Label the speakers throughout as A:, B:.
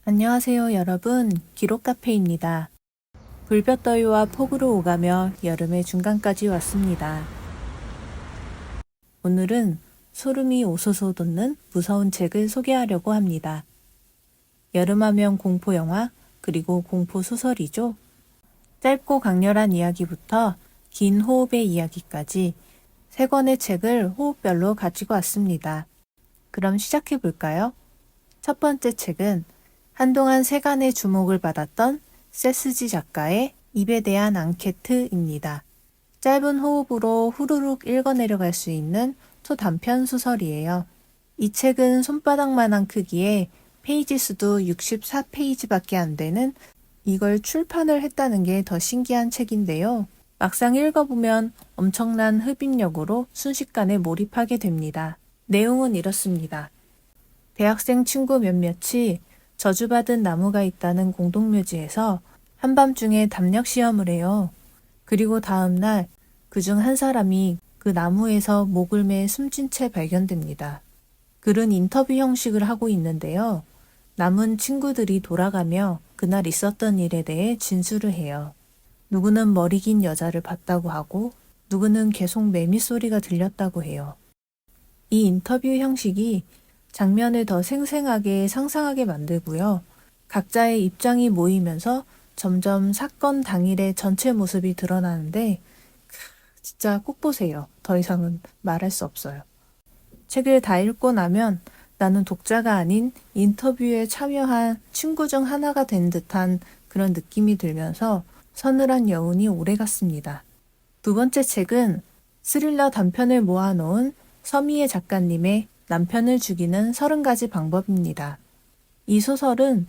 A: 안녕하세요 여러분, 기록카페입니다. 불볕더위와 폭우로 오가며 여름의 중간까지 왔습니다. 오늘은 소름이 오소소 돋는 무서운 책을 소개하려고 합니다. 여름하면 공포영화 그리고 공포소설이죠. 짧고 강렬한 이야기부터 긴 호흡의 이야기까지 3권의 책을 호흡별로 가지고 왔습니다. 그럼 시작해 볼까요? 첫 번째 책은 한동안 세간의 주목을 받았던 세스지 작가의 입에 대한 앙케트입니다. 짧은 호흡으로 후루룩 읽어내려갈 수 있는 초단편 소설이에요. 이 책은 손바닥만한 크기에 페이지 수도 64페이지밖에 안 되는 이걸 출판을 했다는 게 더 신기한 책인데요. 막상 읽어보면 엄청난 흡입력으로 순식간에 몰입하게 됩니다. 내용은 이렇습니다. 대학생 친구 몇몇이 저주받은 나무가 있다는 공동묘지에서 한밤중에 담력 시험을 해요. 그리고 다음날 그중 한 사람이 그 나무에서 목을 매 숨진 채 발견됩니다. 글은 인터뷰 형식을 하고 있는데요. 남은 친구들이 돌아가며 그날 있었던 일에 대해 진술을 해요. 누구는 머리 긴 여자를 봤다고 하고 누구는 계속 매미 소리가 들렸다고 해요. 이 인터뷰 형식이 장면을 더 생생하게 상상하게 만들고요. 각자의 입장이 모이면서 점점 사건 당일의 전체 모습이 드러나는데 진짜 꼭 보세요. 더 이상은 말할 수 없어요. 책을 다 읽고 나면 나는 독자가 아닌 인터뷰에 참여한 친구 중 하나가 된 듯한 그런 느낌이 들면서 서늘한 여운이 오래갔습니다. 두 번째 책은 스릴러 단편을 모아놓은 서미애 작가님의 남편을 죽이는 30가지 방법입니다. 이 소설은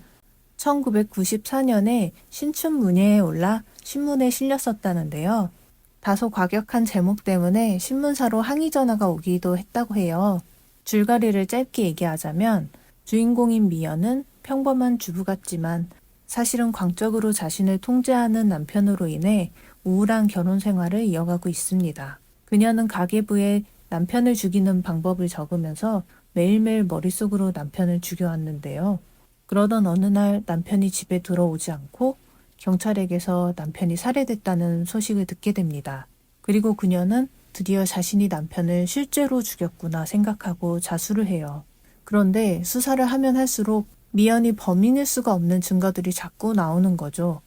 A: 1994년에 신춘문예에 올라 신문에 실렸었다는데요. 다소 과격한 제목 때문에 신문사로 항의 전화가 오기도 했다고 해요. 줄거리를 짧게 얘기하자면 주인공인 미연은 평범한 주부 같지만 사실은 광적으로 자신을 통제하는 남편으로 인해 우울한 결혼 생활을 이어가고 있습니다. 그녀는 가계부에 남편을 죽이는 방법을 적으면서 매일매일 머릿속으로 남편을 죽여왔는데요. 그러던 어느 날 남편이 집에 들어오지 않고 경찰에게서 남편이 살해됐다는 소식을 듣게 됩니다. 그리고 그녀는 드디어 자신이 남편을 실제로 죽였구나 생각하고 자수를 해요. 그런데 수사를 하면 할수록 미연이 범인일 수가 없는 증거들이 자꾸 나오는 거죠.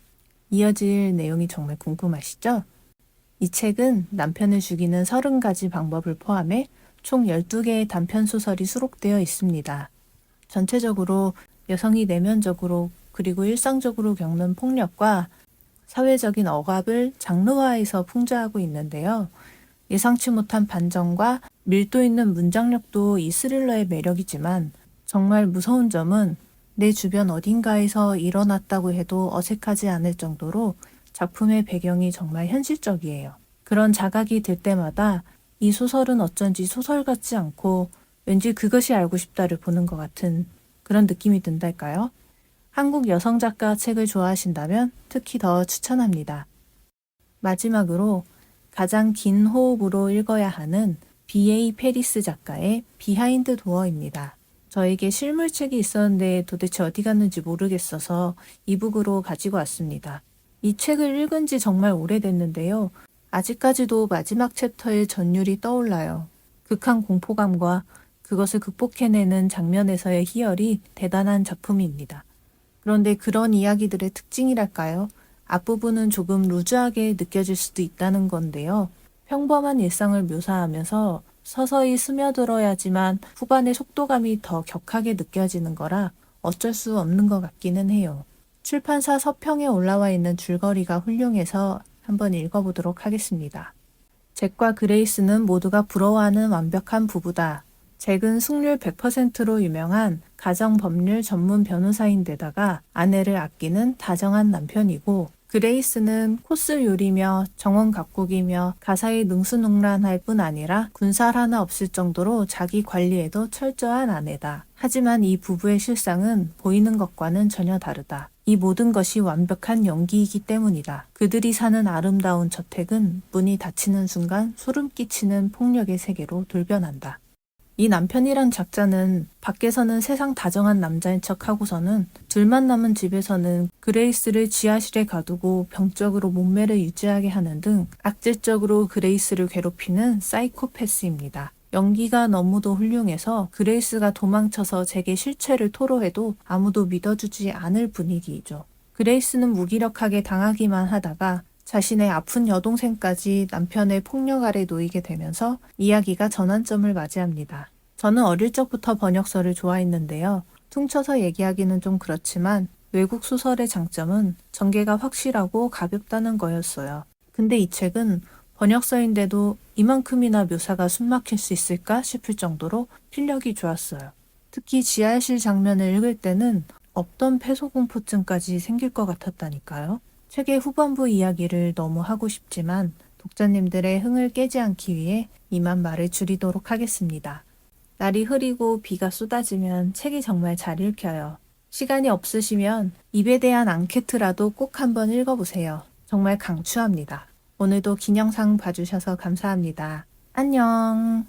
A: 이어질 내용이 정말 궁금하시죠? 이 책은 남편을 죽이는 30가지 방법을 포함해 총 12개의 단편소설이 수록되어 있습니다. 전체적으로 여성이 내면적으로 그리고 일상적으로 겪는 폭력과 사회적인 억압을 장르화해서 풍자하고 있는데요. 예상치 못한 반전과 밀도 있는 문장력도 이 스릴러의 매력이지만 정말 무서운 점은 내 주변 어딘가에서 일어났다고 해도 어색하지 않을 정도로 작품의 배경이 정말 현실적이에요. 그런 자각이 들 때마다 이 소설은 어쩐지 소설 같지 않고 왠지 그것이 알고 싶다를 보는 것 같은 그런 느낌이 든달까요? 한국 여성 작가 책을 좋아하신다면 특히 더 추천합니다. 마지막으로 가장 긴 호흡으로 읽어야 하는 B.A. 페리스 작가의 비하인드 도어입니다. 저에게 실물책이 있었는데 도대체 어디 갔는지 모르겠어서 이북으로 가지고 왔습니다. 이 책을 읽은 지 정말 오래됐는데요. 아직까지도 마지막 챕터의 전율이 떠올라요. 극한 공포감과 그것을 극복해내는 장면에서의 희열이 대단한 작품입니다. 그런데 그런 이야기들의 특징이랄까요? 앞부분은 조금 루즈하게 느껴질 수도 있다는 건데요. 평범한 일상을 묘사하면서 서서히 스며들어야지만 후반의 속도감이 더 격하게 느껴지는 거라 어쩔 수 없는 것 같기는 해요. 출판사 서평에 올라와 있는 줄거리가 훌륭해서 한번 읽어보도록 하겠습니다. 잭과 그레이스는 모두가 부러워하는 완벽한 부부다. 잭은 승률 100%로 유명한 가정법률 전문 변호사인데다가 아내를 아끼는 다정한 남편이고 그레이스는 코스 요리며 정원 가꾸기며 가사에 능수능란할 뿐 아니라 군살 하나 없을 정도로 자기 관리에도 철저한 아내다. 하지만 이 부부의 실상은 보이는 것과는 전혀 다르다. 이 모든 것이 완벽한 연기이기 때문이다. 그들이 사는 아름다운 저택은 문이 닫히는 순간 소름 끼치는 폭력의 세계로 돌변한다. 이 남편이란 작자는 밖에서는 세상 다정한 남자인 척 하고서는 둘만 남은 집에서는 그레이스를 지하실에 가두고 병적으로 몸매를 유지하게 하는 등 악질적으로 그레이스를 괴롭히는 사이코패스입니다. 연기가 너무도 훌륭해서 그레이스가 도망쳐서 제게 실체를 토로해도 아무도 믿어주지 않을 분위기이죠. 그레이스는 무기력하게 당하기만 하다가 자신의 아픈 여동생까지 남편의 폭력 아래 놓이게 되면서 이야기가 전환점을 맞이합니다. 저는 어릴 적부터 번역서를 좋아했는데요. 퉁쳐서 얘기하기는 좀 그렇지만 외국 소설의 장점은 전개가 확실하고 가볍다는 거였어요. 근데 이 책은 번역서인데도 이만큼이나 묘사가 숨막힐 수 있을까 싶을 정도로 필력이 좋았어요. 특히 지하실 장면을 읽을 때는 없던 폐소공포증까지 생길 것 같았다니까요. 책의 후반부 이야기를 너무 하고 싶지만 독자님들의 흥을 깨지 않기 위해 이만 말을 줄이도록 하겠습니다. 날이 흐리고 비가 쏟아지면 책이 정말 잘 읽혀요. 시간이 없으시면 입에 대한 앙케트라도 꼭 한번 읽어보세요. 정말 강추합니다. 오늘도 긴 영상 봐주셔서 감사합니다. 안녕.